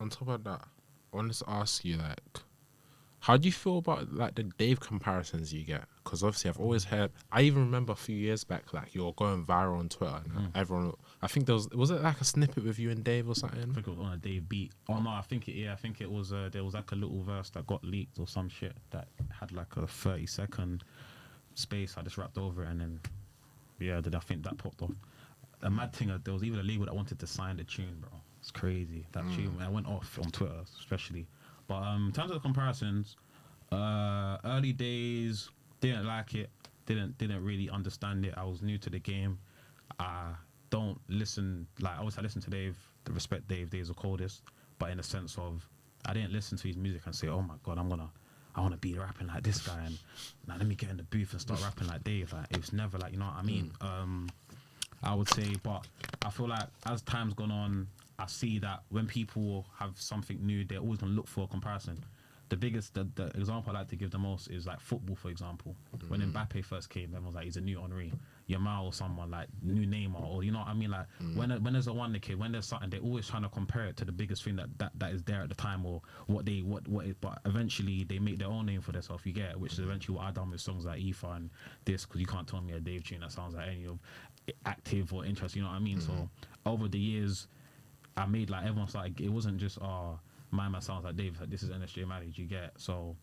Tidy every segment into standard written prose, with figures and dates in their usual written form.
On top of that, I wanted to ask you, like, how do you feel about like the Dave comparisons you get? Because obviously I've always heard. I even remember a few years back, like you're going viral on Twitter, and everyone. I think was it like a snippet with you and Dave or something? I think it was on a Dave beat. Oh no, I think it was. There was like a little verse that got leaked or some shit that had like a 30-second space. I just rapped over it, and then I think that popped off. A mad thing, there was even a label that wanted to sign the tune, bro. It's crazy. That tune, I went off on Twitter, especially. But in terms of the comparisons, early days, didn't like it. Didn't really understand it. I was new to the game. I don't listen, like, obviously I listen to Dave, the respect Dave, Dave's the coldest, but in the sense of, I didn't listen to his music and say, oh my God, I want to be rapping like this guy, and now let me get in the booth and start rapping like Dave. Like, it was never like, you know what I mean? I would say, but I feel like as time's gone on, I see that when people have something new, they're always going to look for a comparison. The biggest, the example I like to give the most is like football, for example. When Mbappe first came, everyone was like, he's a new Henry. Yamal or someone like new Neymar, or you know what I mean? Like when there's a wonder kid, when there's something, they're always trying to compare it to the biggest thing that is there at the time, or what is, but eventually they make their own name for themselves. You get it? Which is eventually what I done with songs like Ether and this, because you can't tell me a Dave tune that sounds like any of active or interest. You know what I mean? So over the years, I made like everyone's like, it wasn't just my man sounds like Dave. Like, this is NSJ marriage. You get it? So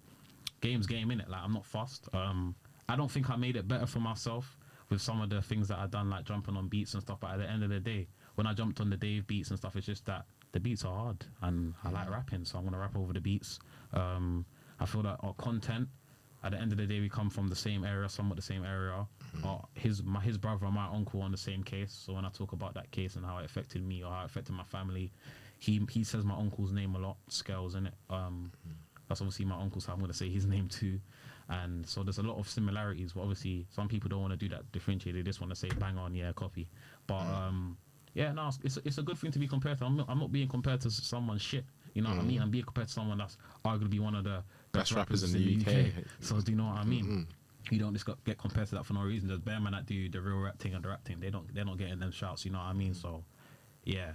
game in it. Like, I'm not fussed. I don't think I made it better for myself with some of the things that I done, like jumping on beats and stuff. But at the end of the day, when I jumped on the Dave beats and stuff, it's just that the beats are hard, and I like rapping, so I'm gonna rap over the beats. I feel that our content, at the end of the day, we come from the same area, somewhat the same area. His brother and my uncle on the same case. So when I talk about that case and how it affected me or how it affected my family, he says my uncle's name a lot. Scales, in it. That's obviously my uncle, so I'm gonna say his name too. And so there's a lot of similarities, but obviously some people don't want to do that differentiate. They just want to say bang on, yeah, copy. But no, it's a good thing to be compared to. I'm not being compared to someone shit. You know what I mean? I'm being compared to someone that's arguably one of the best rappers in the UK. So do you know what I mean? You don't just get compared to that for no reason. There's bare man that do the real rap thing and the rap thing. They're not getting them shouts. You know what I mean? So yeah,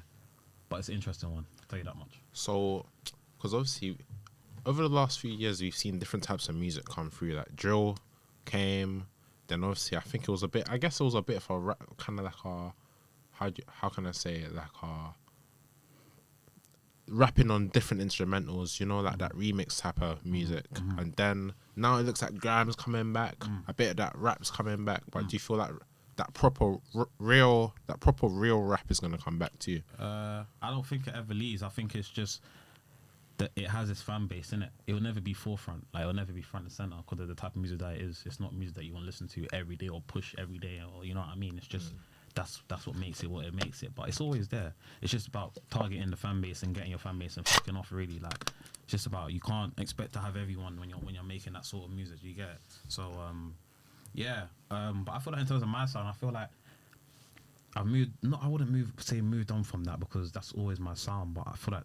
but it's an interesting one. I'll tell you that much. So, because obviously, over the last few years, we've seen different types of music come through. Like drill came, then obviously I think it was a bit. I guess it was a bit of a rap, kind of like a how can I say it, like a rapping on different instrumentals. You know, like that remix type of music. And then now it looks like grime is coming back. A bit of that rap's coming back. But do you feel like that proper real rap is gonna come back to you? I don't think it ever leaves. I think it's just that it has its fan base, innit? It will never be forefront. Like, it will never be front and center because of the type of music that it is. It's not music that you want to listen to every day or push every day, or you know what I mean? It's just that's what makes it what it makes it. But it's always there. It's just about targeting the fan base and getting your fan base and fucking off, really. Like, it's just about, you can't expect to have everyone when you're making that sort of music. You get it? So but I feel like in terms of my sound, I feel like I've moved. I wouldn't moved on from that, because that's always my sound. But I feel like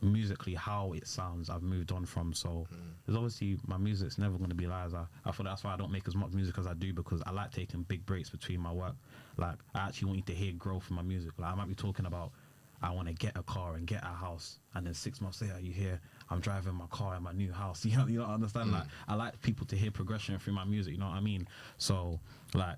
musically, how it sounds, I've moved on from. So there's obviously, my music's never going to be lies. I feel that's why I don't make as much music as I do, because I like taking big breaks between my work. Like, I actually want you to hear growth in my music. Like, I might be talking about, I want to get a car and get a house, and then 6 months later you hear I'm driving my car in my new house. You know, understand? Like, I like people to hear progression through my music. You know what I mean? So like,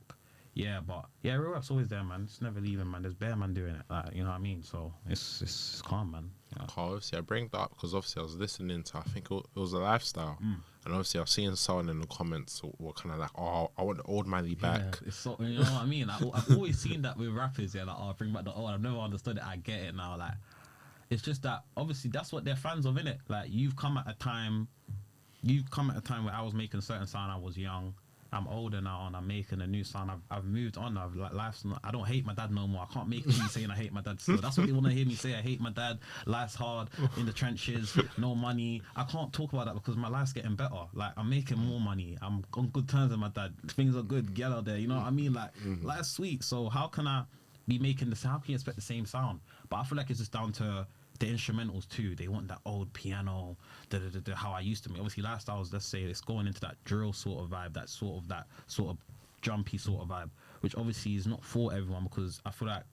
yeah, but yeah, real rap's always there, man. It's never leaving, man. There's bare man doing it, like, you know what I mean? So it's calm, man. Yeah. Obviously, I bring that up because obviously I was listening to, I think it was a lifestyle, and obviously I was seeing someone in the comments were kind of like, oh, I want the old money back. Yeah, it's so, you know what I mean? I've always seen that with rappers, yeah, like, oh, bring back the old. I've never understood it. I get it now. Like, it's just that obviously that's what they're fans of, innit? Like, you've come at a time where I was making certain sound. I was young. I'm older now and I'm making a new sound. I've moved on. Life's not, I don't hate my dad no more. I can't make me saying I hate my dad still. That's what they want to hear me say. I hate my dad. Life's hard, in the trenches, no money. I can't talk about that because my life's getting better. Like, I'm making more money. I'm on good terms with my dad. Things are good. Get out there. You know what I mean? Like, life's sweet. So how can I be making this? How can you expect the same sound? But I feel like it's just down to the instrumentals too. They want that old piano, how I used to make. Obviously, lifestyles, let's say, it's going into that drill sort of vibe, that sort of jumpy sort of vibe, which obviously is not for everyone, because I feel like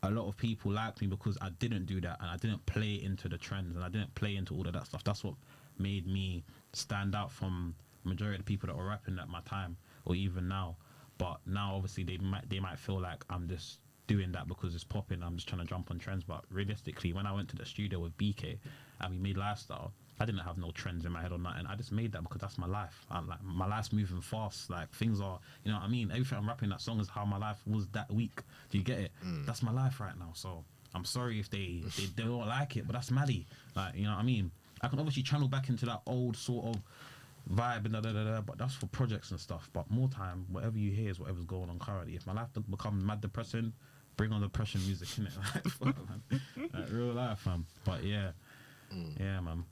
a lot of people like me because I didn't do that and I didn't play into the trends and I didn't play into all of that stuff. That's what made me stand out from majority of the people that were rapping at my time or even now. But now obviously they might feel like I'm just doing that because it's popping. I'm just trying to jump on trends. But realistically, when I went to the studio with BK and we made Lifestyle, I didn't have no trends in my head or nothing. I just made that because that's my life. Like my life's moving fast. Like things are, you know what I mean? Everything I'm rapping that song is how my life was that week. Do you get it? That's my life right now. So I'm sorry if they don't like it, but that's Maddie. Like, you know what I mean? I can obviously channel back into that old sort of vibe and but that's for projects and stuff. But more time, whatever you hear is whatever's going on currently. If my life doesn't become mad depressing, bring on depression music, innit? Like, fuck, man. Like real life, man. But yeah, man.